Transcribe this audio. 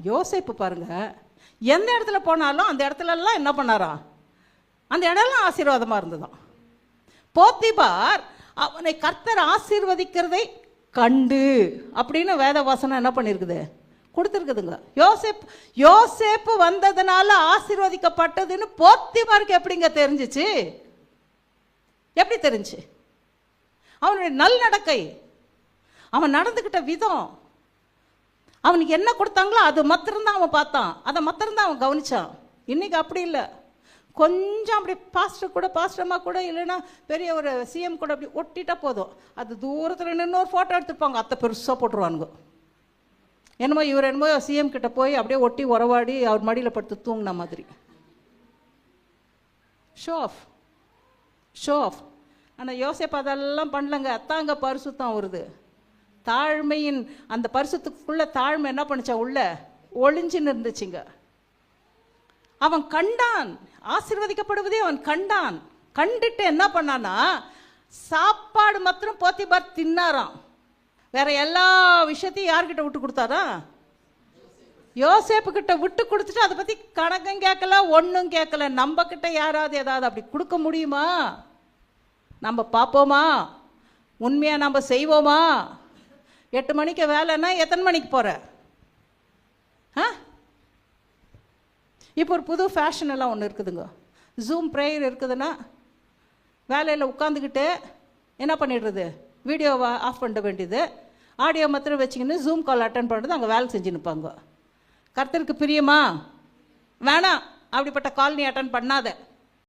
யோசேப்பு பாருங்க, எந்த இடத்துல போனாலும் அந்த இடத்துலலாம் என்ன பண்ணாராம்? அந்த இடம்லாம் ஆசீர்வாதமாக இருந்ததாம். போத்திபார் அவனை கர்த்தர் ஆசீர்வதிக்கிறதை கண்டு அப்படின்னு வேத வாசனம் என்ன பண்ணியிருக்குது? கொடுத்துருக்குதுங்க. யோசேப்பு வந்ததுனால ஆசீர்வதிக்கப்பட்டதுன்னு போத்திபாருக்கு எப்படிங்க தெரிஞ்சிச்சு? எப்படி தெரிஞ்சு? அவனுடைய நல்நடக்கை, அவன் நடந்துக்கிட்ட விதம், அவனுக்கு என்ன கொடுத்தாங்களோ அது மாத்திரம்தான் அவன் பார்த்தான், அதை மாத்திரம்தான் அவன் கவனிச்சான். இன்னைக்கு அப்படி இல்லை. கொஞ்சம் அப்படி பாஸ்டர்மா கூட இல்லைன்னா பெரிய ஒரு சிஎம் கூட அப்படி ஒட்டிட்டா போதும், அது தூரத்தில் நின்று ஒரு ஃபோட்டோ எடுத்துப்பாங்க, அத்தை பெருசாக போட்டுருவானுங்க. என்னமோ இவர் என்னமோ சிஎம் கிட்ட போய் அப்படியே ஒட்டி உறவாடி அவர் மடியில் படுத்து தூங்கின மாதிரி. Show off. ஆனால் யோசேப்பு அதெல்லாம் பண்ணலங்க. அத்தாங்க பரிசுத்தம் வருது. தாழ்மையின் அந்த பரிசுத்துக்குள்ள தாழ்மை என்ன பண்ணிச்சா? உள்ள ஒளிஞ்சுன்னு இருந்துச்சுங்க. அவன் கண்டான், ஆசீர்வதிக்கப்படுவதே அவன் கண்டான். கண்டுட்டு என்ன பண்ணானா, சாப்பாடு மாத்திரம் போத்திபார் தின்னாராம். வேற எல்லா விஷயத்தையும் யார்கிட்ட விட்டு கொடுத்தாரா? யோசேப்பு கிட்ட விட்டு கொடுத்துட்டு அதை பத்தி கணக்கும் கேட்கல, ஒன்றும் கேட்கல. நம்ம கிட்ட யாராவது ஏதாவது அப்படி கொடுக்க முடியுமா? நம்ம பார்ப்போமா? உண்மையா நம்ம செய்வோமா? 8 மணிக்கு வேலைன்னா எத்தனை மணிக்கு போற? இப்போ ஒரு புது ஃபேஷன் எல்லாம் ஒன்று இருக்குதுங்க. ஜூம் ப்ரேயர் இருக்குதுன்னா வேலையில் உட்காந்துக்கிட்டு என்ன பண்ணிடுறது? வீடியோவை ஆஃப் பண்ண வேண்டியது, ஆடியோ மாத்திரம் வச்சுக்கின்னு ஜூம் கால் அட்டன் பண்ணுறது, அங்கே வேலை செஞ்சு நிற்பாங்க. கர்த்தருக்கு பிரியமா? வேணாம், அப்படிப்பட்ட கால் நீ அட்டன் பண்ணாத.